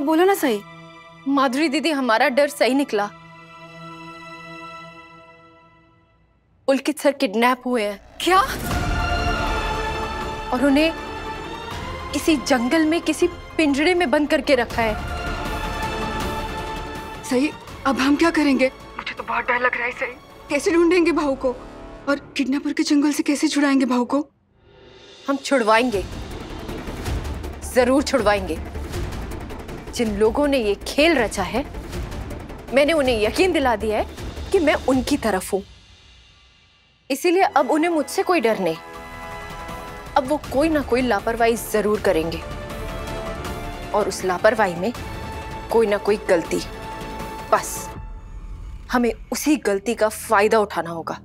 हाँ बोलो ना सही। माधुरी दीदी, हमारा डर सही निकला। पुलकित सर किडनैप हुए हैं। क्या? और उन्हें किसी जंगल में किसी पिंजरे में बंद करके रखा है। सही, अब हम क्या करेंगे? मुझे तो बहुत डर लग रहा है सही। कैसे ढूंढेंगे भाऊ को और किडनैपर के जंगल से कैसे छुड़ाएंगे भाऊ को? हम छुड़वाएंगे, जरूर छुड़वाएंगे। जिन लोगों ने ये खेल रचा है, मैंने उन्हें यकीन दिला दिया है कि मैं उनकी तरफ हूं। इसीलिए अब उन्हें मुझसे कोई डर नहीं। अब वो कोई ना कोई लापरवाही जरूर करेंगे, और उस लापरवाही में कोई ना कोई गलती। बस हमें उसी गलती का फायदा उठाना होगा।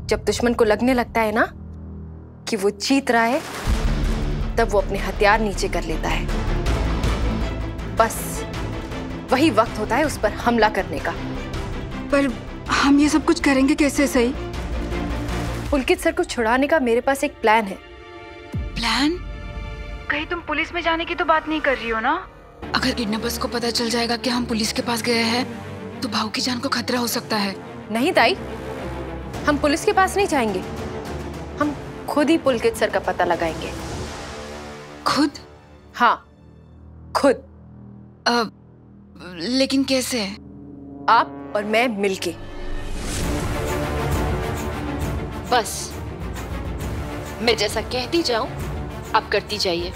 जब दुश्मन को लगने लगता है ना कि वो जीत रहा है, तब वो अपने हथियार नीचे कर लेता है। बस वही वक्त होता है उस पर हमला करने का। पर हम ये सब कुछ करेंगे कैसे सही? पुलकित सर को छुड़ाने का मेरे पास एक प्लान है। प्लान? कहीं तुम पुलिस में जाने की तो बात नहीं कर रही हो ना? अगर किडनैपर्स को पता चल जाएगा कि हम पुलिस के पास गए हैं तो भाऊ की जान को खतरा हो सकता है। नहीं ताई, हम पुलिस के पास नहीं जाएंगे। हम खुद ही पुलकित सर का पता लगाएंगे। खुद? हाँ, खुद। लेकिन कैसे? आप और मैं मिलके। बस मैं जैसा कहती जाऊं, आप करती जाइए।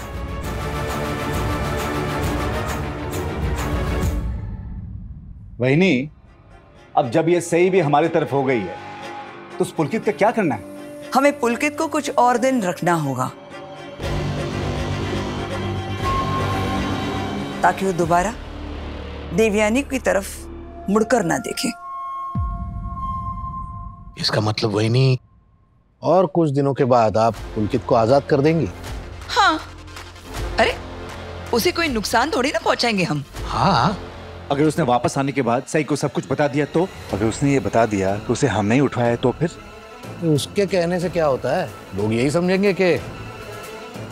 वहीनी, अब जब ये सही भी हमारी तरफ हो गई है तो उस पुलकित का क्या करना है? हमें पुलकित को कुछ और दिन रखना होगा ताकि वो दोबारा देवयानी की तरफ मुड़कर ना देखे। इसका मतलब वहीनी, और कुछ दिनों के बाद आप पुलकित को आजाद कर देंगी? हाँ, अरे उसे कोई नुकसान थोड़ी ना पहुंचाएंगे हम। हाँ, अगर उसने वापस आने के बाद सही को सब कुछ बता दिया तो? अगर उसने ये बता दिया कि उसे हमने ही उठवाया तो फिर? उसके कहने से क्या होता है? लोग यही समझेंगे कि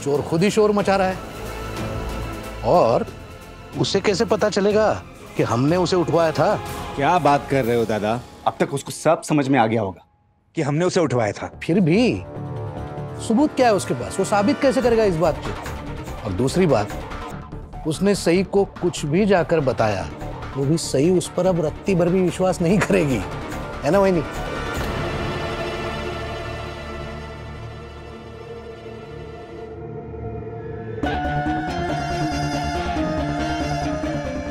चोर खुद ही शोर मचा रहा है। और उसे कैसे पता चलेगा कि हमने उसे उठवाया था? क्या बात कर रहे हो दादा? अब तक उसको सब समझ में आ गया होगा कि हमने उसे उठवाया था। फिर भी सबूत क्या है उसके पास? वो साबित कैसे करेगा इस बात को? और दूसरी बात, उसने सही को कुछ भी जाकर बताया, वो भी सही उस पर अब रत्ती भर भी विश्वास नहीं करेगी, है ना वहीनी?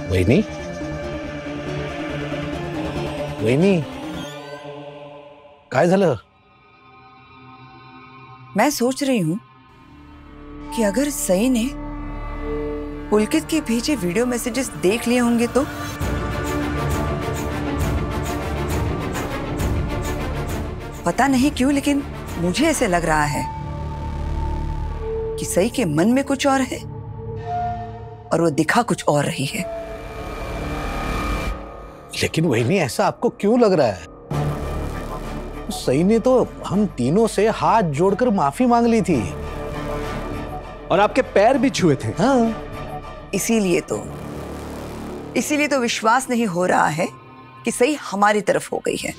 वहीनी, वहीनी, काय झालं? मैं सोच रही हूं कि अगर सई ने पुलकित के भेजे वीडियो मैसेजेस देख लिए होंगे तो? पता नहीं क्यों, लेकिन मुझे ऐसे लग रहा है कि सई के मन में कुछ और है और वो दिखा कुछ और रही है। लेकिन वहीनी, ऐसा आपको क्यों लग रहा है? सही ने तो हम तीनों से हाथ जोड़कर माफी मांग ली थी और आपके पैर भी छुए थे। हाँ, इसीलिए तो विश्वास नहीं हो रहा है कि सही हमारी तरफ हो गई है।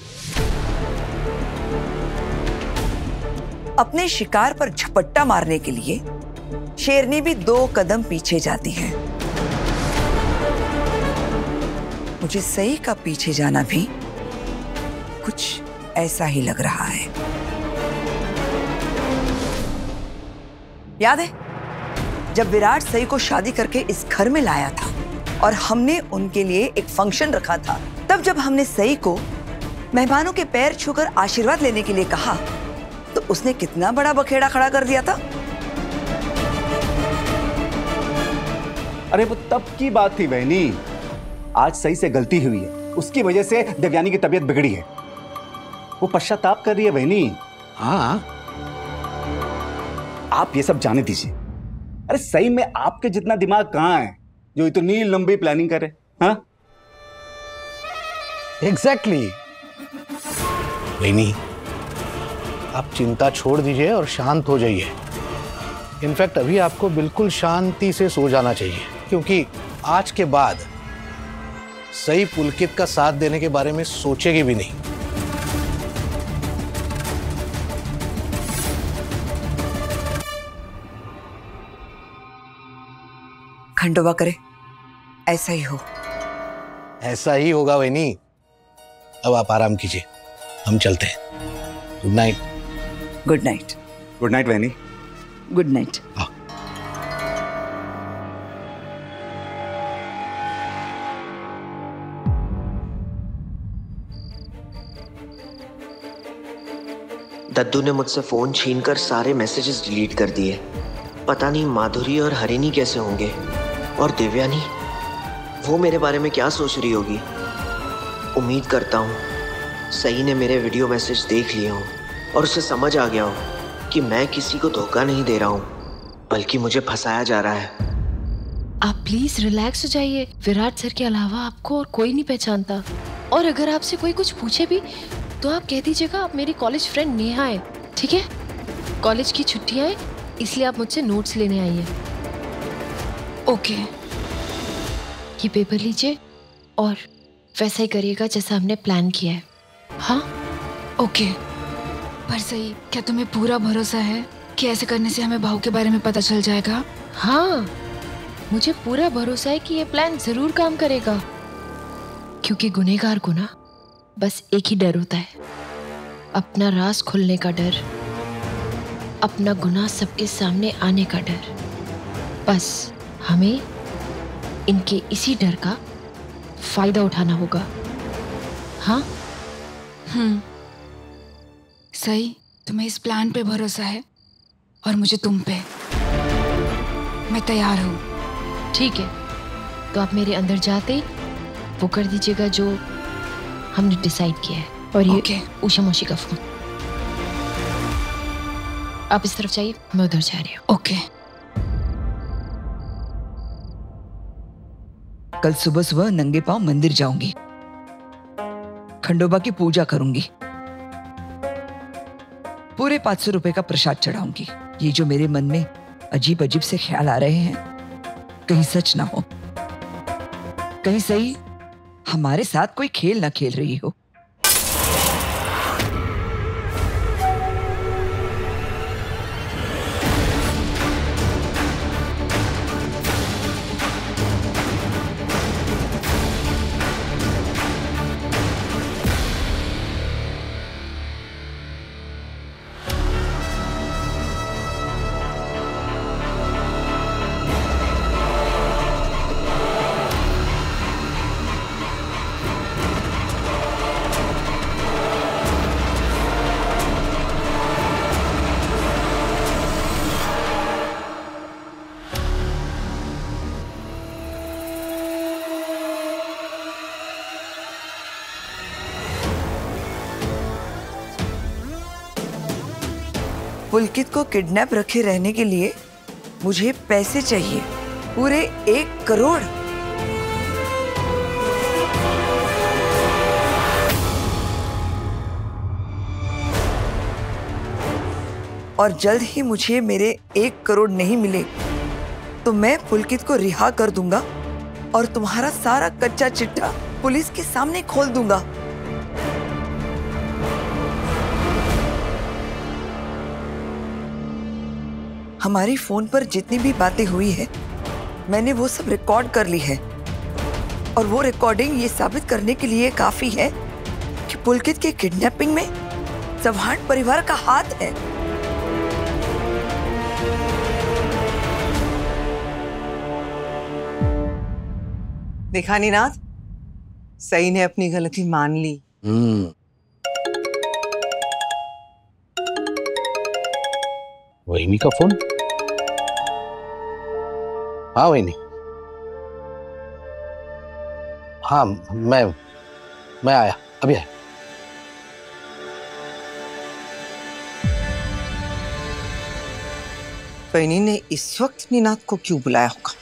अपने शिकार पर झपट्टा मारने के लिए शेरनी भी 2 कदम पीछे जाती है। मुझे सही का पीछे जाना भी कुछ ऐसा ही लग रहा है। याद है जब विराट सई को शादी करके इस घर में लाया था और हमने उनके लिए एक फंक्शन रखा था, तब जब हमने सई को मेहमानों के पैर छूकर आशीर्वाद लेने के लिए कहा तो उसने कितना बड़ा बखेड़ा खड़ा कर दिया था। अरे वो तब की बात थी बहनी, आज सही से गलती हुई है, उसकी वजह से देवयानी की तबीयत बिगड़ी है। वो पश्चाताप कर रही है बहनी। हाँ, आप ये सब जाने दीजिए। अरे सही में आपके जितना दिमाग कहाँ है जो इतनी लंबी प्लानिंग करे? हाँ, एग्जैक्टली। वहीनी, आप चिंता छोड़ दीजिए और शांत हो जाइए। इनफैक्ट अभी आपको बिल्कुल शांति से सो जाना चाहिए। क्योंकि आज के बाद सही पुलकित का साथ देने के बारे में सोचेगी भी नहीं। खंडोबा करे, ऐसा ही हो। ऐसा ही होगा वैनी। अब आप आराम कीजिए, हम चलते हैं। Good night. Good night. Good night वैनी। Good night. दद्दू ने मुझसे फोन छीनकर सारे मैसेजेस डिलीट कर दिए। पता नहीं माधुरी और हरिणी कैसे होंगे, और दिव्यानी, वो मेरे बारे में क्या सोच रही होगी। उम्मीद करता हूँ सही ने मेरे वीडियो मैसेज देख लिए हों और उसे समझ आ गया हो कि मैं किसी को धोखा नहीं दे रहा हूँ, बल्कि मुझे फंसाया जा रहा है। आप प्लीज रिलैक्स हो जाइए। विराट सर के अलावा आपको और कोई नहीं पहचानता, और अगर आपसे कोई कुछ पूछे भी तो आप कह दीजिएगा आप मेरी कॉलेज फ्रेंड नेहा है, ठीक है? कॉलेज की छुट्टियां हैं, इसलिए आप मुझसे नोट्स लेने आई हैं। ओके। ये पेपर लीजिए और वैसा ही करिएगा जैसा हमने प्लान किया है। हाँ ओके। पर सही, क्या तुम्हें पूरा भरोसा है कि ऐसे करने से हमें भाव के बारे में पता चल जाएगा? हाँ, मुझे पूरा भरोसा है कि ये प्लान जरूर काम करेगा, क्योंकि गुनहगार को ना बस एक ही डर होता है, अपना राज खुलने का डर, अपना गुनाह सबके सामने आने का डर। बस हमें इनके इसी डर का फायदा उठाना होगा। हाँ सही, तुम्हें इस प्लान पे भरोसा है और मुझे तुम पे। मैं तैयार हूँ। ठीक है, तो आप मेरे अंदर जाते ही वो कर दीजिएगा जो हमने डिसाइड किया है। और ये उषा मौसी का फोन। आप इस तरफ जाइए, मैं उधर जा रही हूँ। ओके। कल सुबह सुबह नंगे पांव मंदिर जाऊंगी, खंडोबा की पूजा करूंगी, पूरे 500 रुपए का प्रसाद चढ़ाऊंगी। ये जो मेरे मन में अजीब अजीब से ख्याल आ रहे हैं, कहीं सच ना हो, कहीं सही हमारे साथ कोई खेल ना खेल रही हो। पुलकित को किडनैप रखे रहने के लिए मुझे पैसे चाहिए, पूरे 1 करोड़। और जल्द ही मुझे मेरे 1 करोड़ नहीं मिले तो मैं पुलकित को रिहा कर दूंगा और तुम्हारा सारा कच्चा चिट्ठा पुलिस के सामने खोल दूंगा। हमारी फोन पर जितनी भी बातें हुई है, मैंने वो सब रिकॉर्ड कर ली है, और वो रिकॉर्डिंग ये साबित करने के लिए काफी है कि पुलकित के किडनैपिंग में चौहान परिवार का हाथ है। देखा नीनाथ, सही ने अपनी गलती मान ली। वहीनी का फोन। हाँ वहीनी। हाँ मैं आया, अभी आया। वहीनी ने इस वक्त नीनाथ को क्यों बुलाया होगा?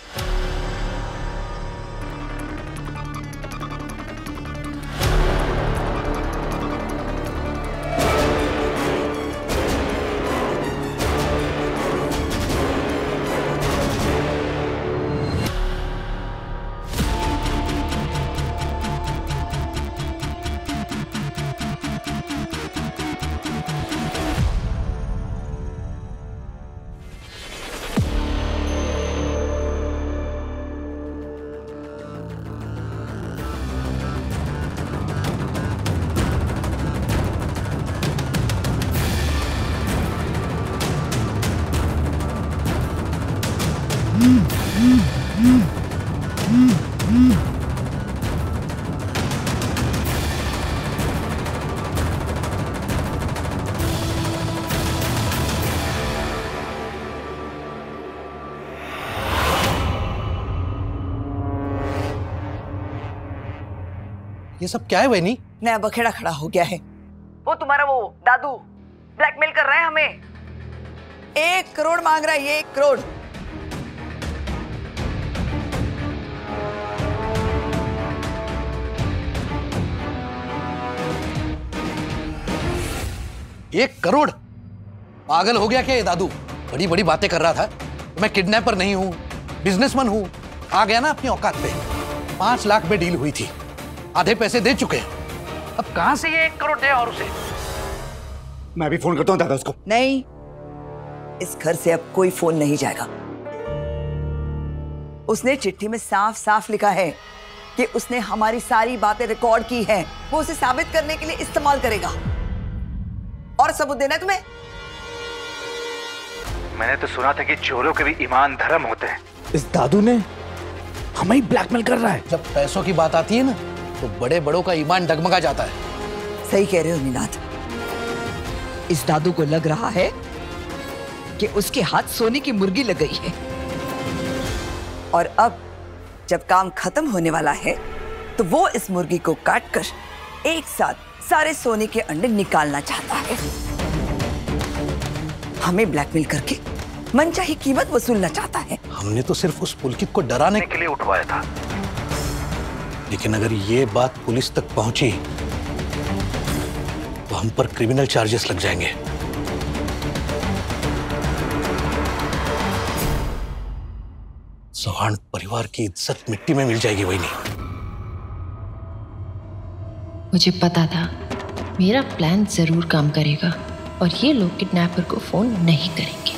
ये सब क्या है बहनी? नया बखेड़ा खड़ा हो गया है। वो तुम्हारा वो दादू ब्लैकमेल कर रहा है हमें। 1 करोड़ मांग रहा है, ये 1 करोड़। एक करोड़? पागल हो गया क्या ये दादू? बड़ी बड़ी बातें कर रहा था। मैं किडनैपर नहीं हूं, बिजनेसमैन हूं। आ गया ना अपनी औकात पे। 5 लाख में डील हुई थी, आधे पैसे दे चुके हैं। अब कहां से ये 1 करोड़ दे? और उसे मैं भी फोन करता हूँ दादा उसको। नहीं, इस घर से अब कोई फोन नहीं जाएगा। उसने चिट्ठी में साफ साफ लिखा है कि उसने हमारी सारी बातें रिकॉर्ड की हैं। वो उसे साबित करने के लिए इस्तेमाल करेगा। और सबूत देना है तुम्हें? मैंने तो सुना था कि चोरों के भी ईमान धर्म होते हैं। इस दादू ने हमें ही ब्लैकमेल कर रहा है। जब पैसों की बात आती है ना, तो बड़े बड़ों का ईमान डगमगा जाता है। सही कह रहे हो नीनाद। इस दादू को लग रहा है कि उसके हाथ सोने की मुर्गी लग गई है। और अब जब काम खत्म होने वाला है तो वो इस मुर्गी को काटकर एक साथ सारे सोने के अंडे निकालना चाहता है। हमें ब्लैकमेल करके मनचाही कीमत वसूलना चाहता है। हमने तो सिर्फ उस पुलकित को डराने के लिए उठवाया था, लेकिन अगर ये बात पुलिस तक पहुंची तो हम पर क्रिमिनल चार्जेस लग जाएंगे। चौहान परिवार की इज्जत मिट्टी में मिल जाएगी। वही नहीं, मुझे पता था मेरा प्लान जरूर काम करेगा और ये लोग किडनैपर को फोन नहीं करेंगे।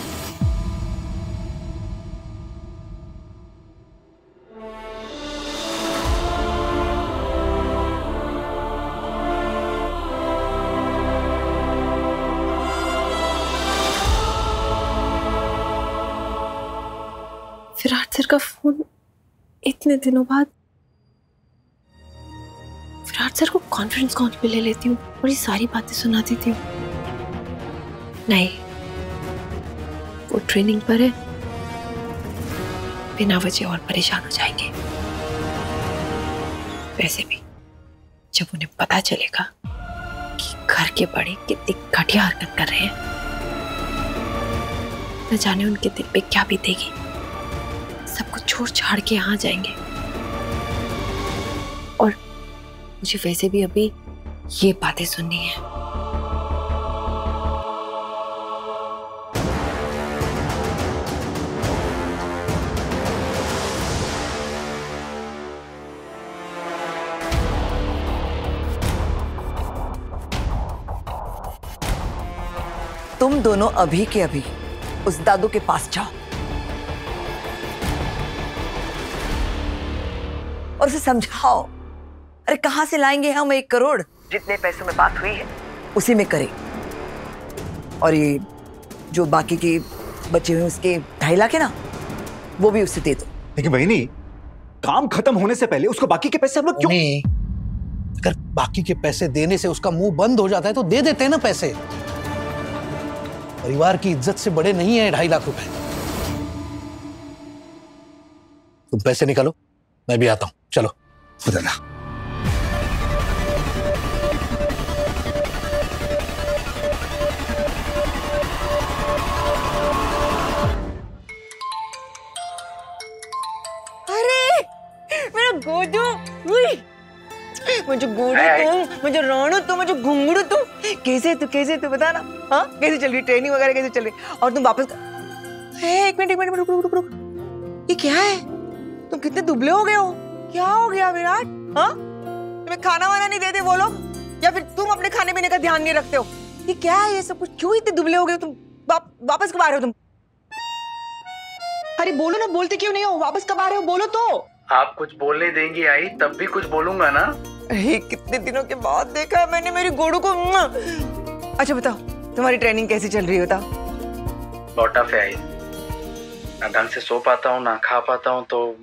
विराट सर का फोन इतने दिनों बाद। विराट सर को कॉन्फ्रेंस कॉल पे ले लेती हूँ और ये सारी बातें सुना देती हूँ। नहीं, वो ट्रेनिंग पर है, बिना वजह और परेशान हो जाएंगे। वैसे भी जब उन्हें पता चलेगा कि घर के बड़े कितनी घटिया हरकत कर रहे हैं, न जाने उनके दिल पे क्या बीतेगी। सब कुछ छोड़ छाड़ के यहाँ जाएंगे। और मुझे वैसे भी अभी ये बातें सुननी है। तुम दोनों अभी के अभी उस दादू के पास जाओ और उसे समझाओ, अरे कहां से लाएंगे हम 1 करोड़? जितने पैसों में बात हुई है उसी में करें। और ये जो बाकी के बचे हुए उसके 2.5 लाख है ना, वो भी उसे दे दो। लेकिन बहनी, काम खत्म होने से पहले उसको बाकी के पैसे हम लोग क्यों? नहीं, अगर बाकी के पैसे देने से उसका मुंह बंद हो जाता है तो दे देते हैं ना पैसे। परिवार की इज्जत से बड़े नहीं है 2.5 लाख रुपए। तुम पैसे निकालो, मैं भी आता हूं। चलो खुदा। मेरा गोदू, मुझे गोदू तुम, मुझे राणू तुम, मुझे घुंगरू तुम। कैसे तू बता ना। हाँ, कैसे चल रही ट्रेनिंग वगैरह, कैसे चल रही? और तुम वापस एक मिनट रुक। ये क्या है? तुम कितने दुबले हो गए हो? क्या हो गया विराट? हाँ, तुम्हें खाना वाना नहीं देते वो लोग, या फिर तुम अपने खाने पीने का ध्यान नहीं रखते हो? ये क्या है ये सब कुछ? क्यों इतने दुबले हो गए हो तुम? वापस कब आ रहे हो तुम? अरे बोलो ना, बोलते क्यों नहीं हो? वापस कब आ रहे हो? बोलो तो। आप कुछ बोलने देंगी आई, तब भी कुछ बोलूंगा ना। अरे कितने दिनों के बाद देखा है मैंने मेरी गोड़ू को। अच्छा बताओ, तुम्हारी ट्रेनिंग कैसी चल रही होता? बहुत टफ है आई। ना ढंग से सो पाता हूँ ना खा पाता हूँ, तो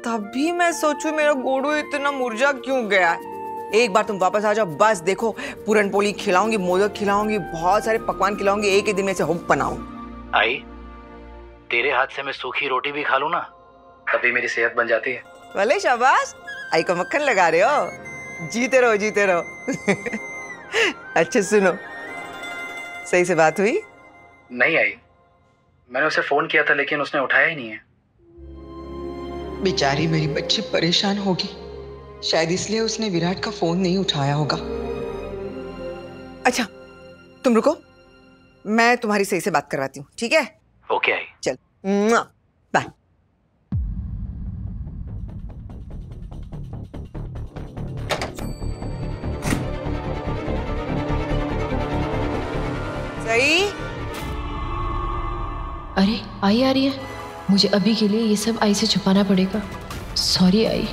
तभी मैं सोचूं मेरा गोड़ू इतना मुरझा क्यों गया है। एक बार तुम वापस आ जाओ, बस देखो पूरन पोली खिलाऊंगी, मोदक खिलाऊंगी, बहुत सारे पकवान खिलाऊंगी, एक ही दिन में से हुब बनाऊंगी। आई, तेरे हाथ से मैं सूखी रोटी भी खा लूं ना, तभी मेरी सेहत बन जाती है। भले शाबाश, आई को मक्खन लगा रहे हो, जीते रहो जीते रहो। अच्छा सुनो, सही से बात हुई? नहीं आई, मैंने उसे फोन किया था लेकिन उसने उठाया ही नहीं है। बेचारी मेरी बच्ची परेशान होगी, शायद इसलिए उसने विराट का फोन नहीं उठाया होगा। अच्छा तुम रुको, मैं तुम्हारी सही से बात करवाती हूँ, ठीक है? Okay I. चल बाय। सही। अरे आई आ रही है, मुझे अभी के लिए ये सब आई से छुपाना पड़ेगा। Sorry I.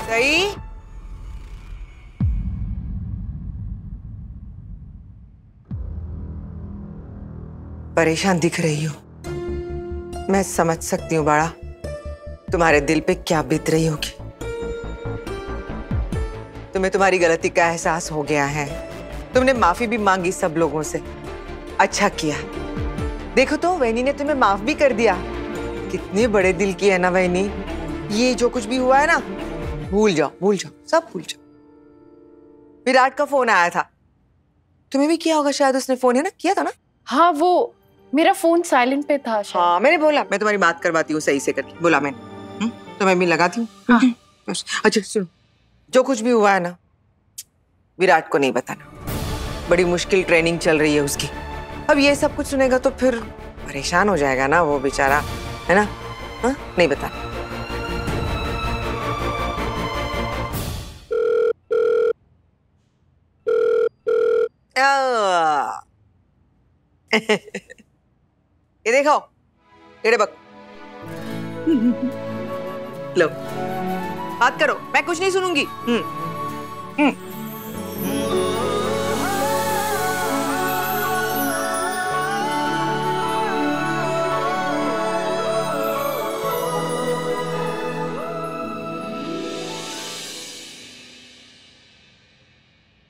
सही। परेशान दिख रही हो, मैं समझ सकती हूँ बाड़ा, तुम्हारे दिल पे क्या बीत रही होगी। तुम्हें तुम्हारी गलती का एहसास हो गया है, तुमने माफी भी मांगी सब लोगों से, अच्छा किया। देखो तो वैनी ने तुम्हें माफ भी कर दिया, कितने बड़े दिल की है ना वैनी। ये जो कुछ भी हुआ है ना, भूल जाओ सब भूल जाओ। विराट का फोन आया था, तुम्हें भी किया होगा शायद उसने फोन, है ना? किया था ना? हाँ, वो मेरा फोन साइलेंट पे था शायद। हाँ मैंने बोला, मैं तुम्हारी बात करवाती हूँ सही से करके, बोला मैंने। तो मैं भी लगाती हूँ। हाँ। अच्छा सुनो, जो कुछ भी हुआ है ना, विराट को नहीं बताना, बड़ी मुश्किल ट्रेनिंग चल रही है उसकी। अब ये सब कुछ सुनेगा तो फिर परेशान हो जाएगा ना वो बेचारा, है ना? हाँ नहीं बताना। ये देखो, ये बक। लो बात करो, मैं कुछ नहीं सुनूंगी।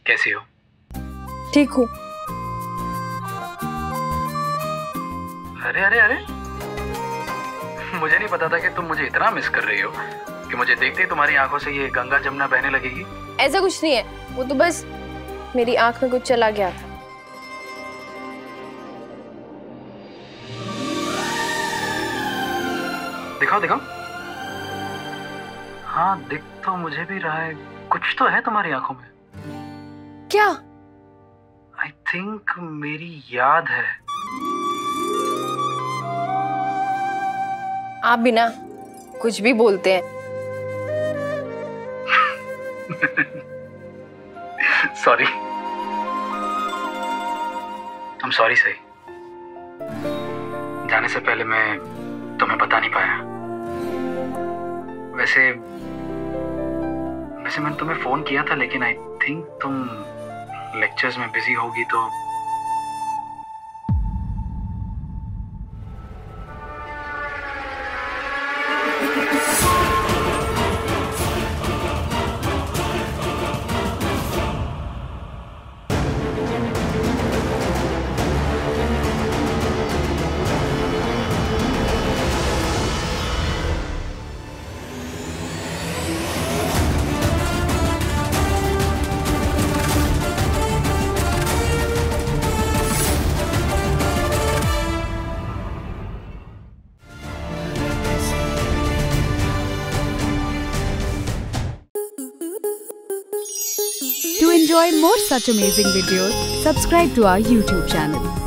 कैसी हो? ठीक हूँ। अरे अरे अरे, मुझे नहीं पता था कि तुम मुझे इतना मिस कर रही हो कि मुझे देखते ही तुम्हारी आंखों से ये गंगा जमुना बहने लगेगी। ऐसा कुछ नहीं है, वो तो बस मेरी आंख में कुछ चला गया था। दिखाओ दिखाओ। हाँ दिख तो मुझे भी रहा है, कुछ तो है तुम्हारी आंखों में। क्या? आई थिंक मेरी याद है। आप भी ना कुछ भी बोलते हैं। सॉरी, I'm sorry सही। जाने से पहले मैं तुम्हें बता नहीं पाया। वैसे मैंने तुम्हें फोन किया था, लेकिन आई थिंक तुम लेक्चर्स में बिजी होगी तो। To enjoy more such amazing videos, subscribe to our YouTube channel.